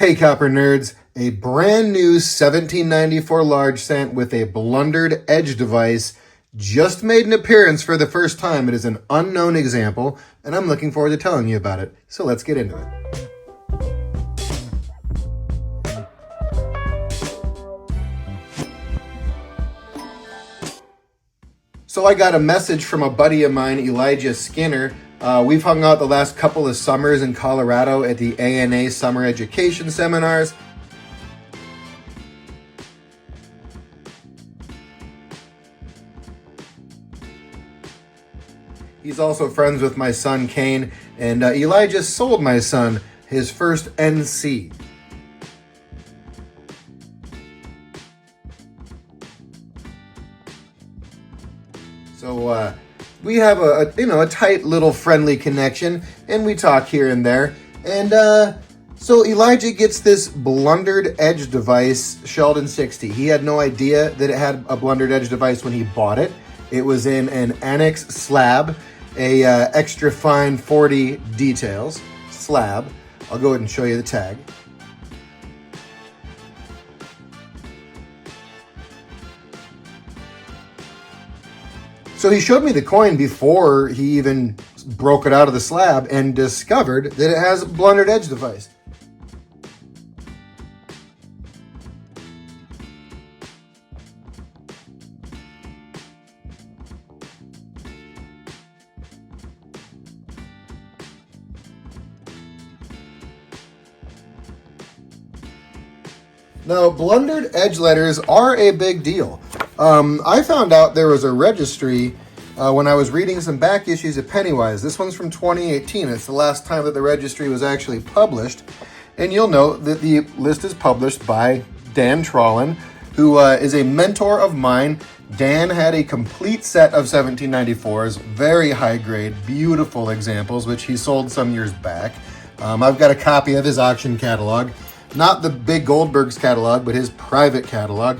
Hey Copper Nerds, a brand new 1794 large cent with a Blundered Edge device just made an appearance for the first time. It is an unknown example, and I'm looking forward to telling you about it. So let's get into it. So I got a message from a buddy of mine, Elijah Skinner. We've hung out the last couple of summers in Colorado at the ANA Summer Education Seminars. He's also friends with my son, Kane, and Elijah sold my son his first NC. So we have a tight little friendly connection, and we talk here and there. And so Elijah gets this Blundered Edge device, Sheldon 60. He had no idea that it had a Blundered Edge device when he bought it. It was in an annex slab, a extra fine 40 details slab. I'll go ahead and show you the tag. So he showed me the coin before he even broke it out of the slab and discovered that it has a Blundered Edge device. Now, Blundered Edge letters are a big deal. I found out there was a registry when I was reading some back issues of Pennywise. This one's from 2018. It's the last time that the registry was actually published. And you'll note that the list is published by Dan Trollan, who is a mentor of mine. Dan had a complete set of 1794s, very high grade, beautiful examples, which he sold some years back. I've got a copy of his auction catalog. Not the big Goldberg's catalog, but his private catalog.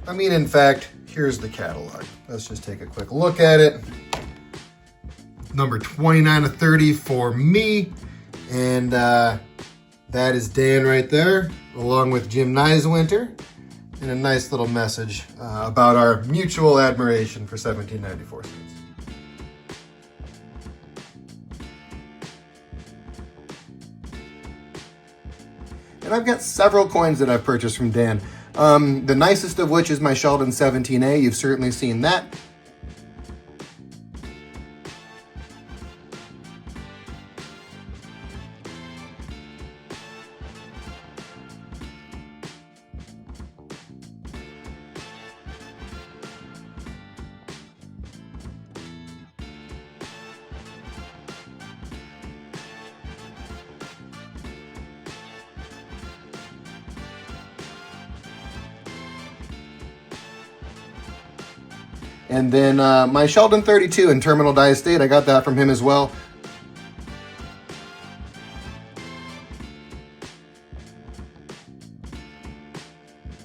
I mean, in fact, here's the catalog. Let's just take a quick look at it. Number 29 of 30 for me. And that is Dan right there, along with Jim Neiswinter. And a nice little message about our mutual admiration for 1794 cents. And I've got several coins that I've purchased from Dan. The nicest of which is my Sheldon 17A. You've certainly seen that. And then my Sheldon 32 in Terminal Die State, I got that from him as well.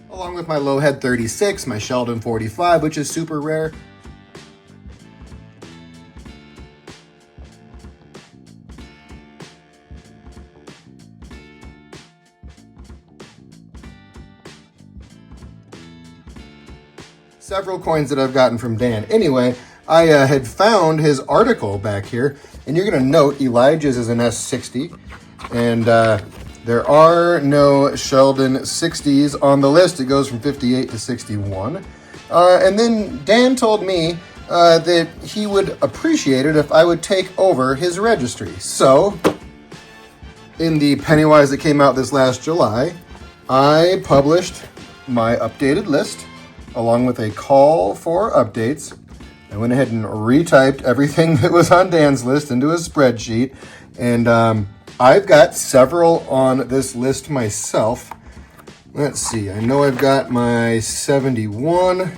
Along with my Lowhead 36, my Sheldon 45, which is super rare. Several coins that I've gotten from Dan. Anyway, I had found his article back here, and you're going to note Elijah's is an S-60, and there are no Sheldon 60s on the list. It goes from 58 to 61. And then Dan told me that he would appreciate it if I would take over his registry. So, in the Pennywise that came out this last July, I published my updated list, along with a call for updates. I went ahead and retyped everything that was on Dan's list into a spreadsheet. And I've got several on this list myself. Let's see. I know I've got my 71.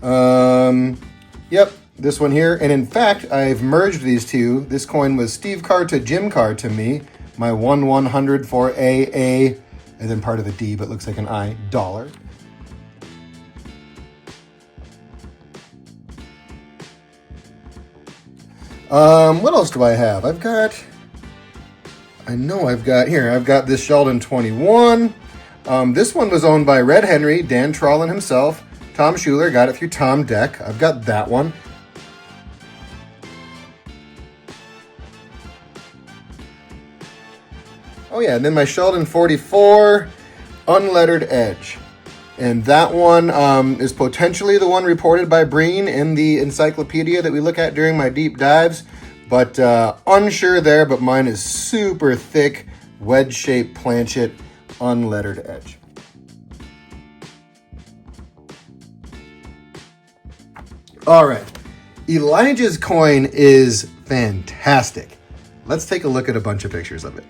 Yep, this one here. And in fact, I've merged these two. This coin was Steve Carr to Jim Carr to me. My 1/100 for AA, and then part of the D, but looks like an I, dollar. What else do I have? I've got this Sheldon 21. This one was owned by Red Henry, Dan Trollan himself. Tom Schuler got it through Tom Deck. I've got that one. Oh yeah, and then my Sheldon 44 Unlettered Edge. And that one is potentially the one reported by Breen in the encyclopedia that we look at during my deep dives. But unsure there, but mine is super thick, wedge-shaped planchet, unlettered edge. All right, Elijah's coin is fantastic. Let's take a look at a bunch of pictures of it.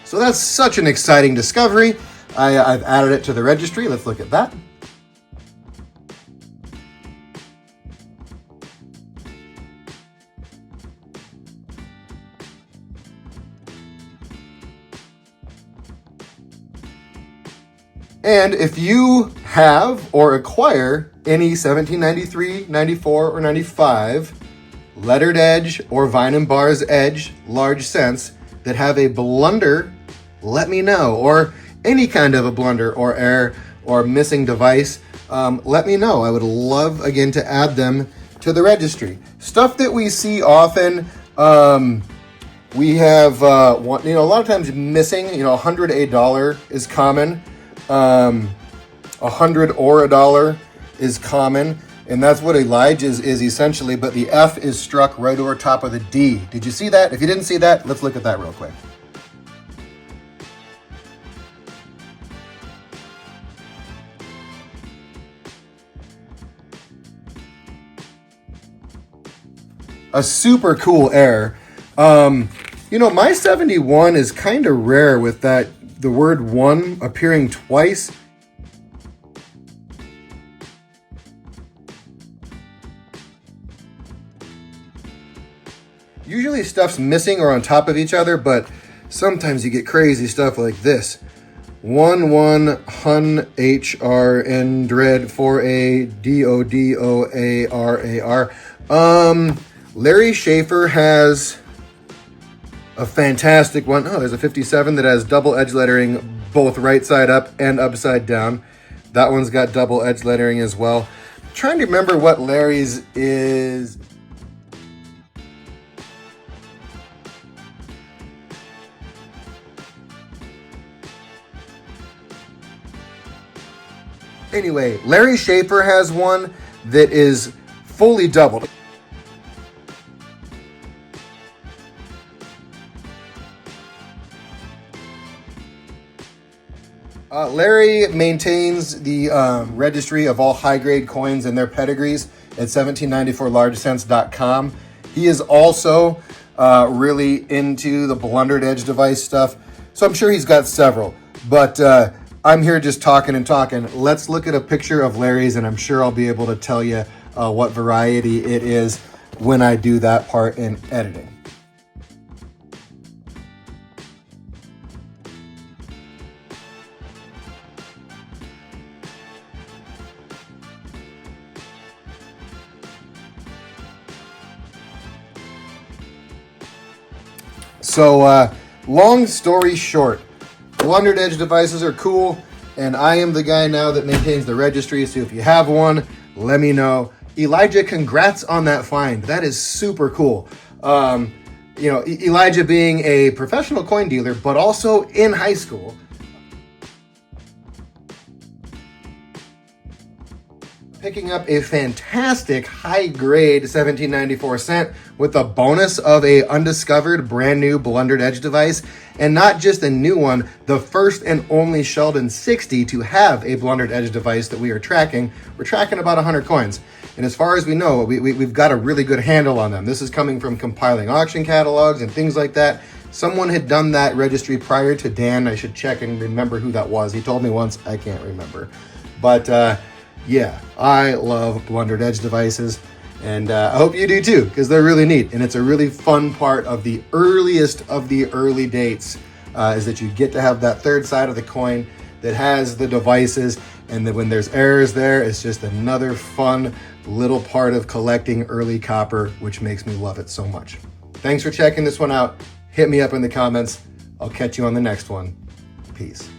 So that's such an exciting discovery. I've added it to the registry. Let's look at that. And if you have or acquire any 1793, 94, or 95 lettered edge or vine and bars edge large cents that have a blunder, let me know. Or any kind of a blunder or error or missing device, let me know. I would love, again, to add them to the registry. Stuff that we see often, we have, a lot of times missing, $100 is common. 100 or $1 is common. And that's what Elijah's is essentially, but the F is struck right over top of the D. Did you see that? If you didn't see that, let's look at that real quick. A super cool error. My 71 is kind of rare with the word one appearing twice. Usually stuff's missing or on top of each other, but sometimes you get crazy stuff like this. 1 hun HR n dread 4a dodoarar. Larry Schaefer has a fantastic one. Oh, there's a 57 that has double edge lettering, both right side up and upside down. That one's got double edge lettering as well. I'm trying to remember what Larry's is. Anyway, Larry Schaefer has one that is fully doubled. Larry maintains the registry of all high-grade coins and their pedigrees at 1794largecents.com. He is also really into the Blundered Edge device stuff, so I'm sure he's got several. But I'm here just talking and talking. Let's look at a picture of Larry's, and I'm sure I'll be able to tell you what variety it is when I do that part in editing. So, long story short, Blundered Edge devices are cool, and I am the guy now that maintains the registry, so if you have one, let me know. Elijah, congrats on that find. That is super cool. Elijah being a professional coin dealer, but also in high school. Picking up a fantastic high-grade 1794 cent with a bonus of a undiscovered brand new Blundered Edge device, and not just a new one, the first and only Sheldon 60 to have a Blundered Edge device that we are tracking. We're tracking about 100 coins, and as far as we know, we've got a really good handle on them. This is coming from compiling auction catalogs and things like that. Someone had done that registry prior to Dan. I should check and remember who that was. He told me once, I can't remember. But yeah, I love Blundered Edge devices, and I hope you do too, because they're really neat, and it's a really fun part of the earliest of the early dates, is that you get to have that third side of the coin that has the devices, and then when there's errors there, it's just another fun little part of collecting early copper, which makes me love it so much. Thanks for checking this one out. Hit me up in the comments. I'll catch you on the next one. Peace.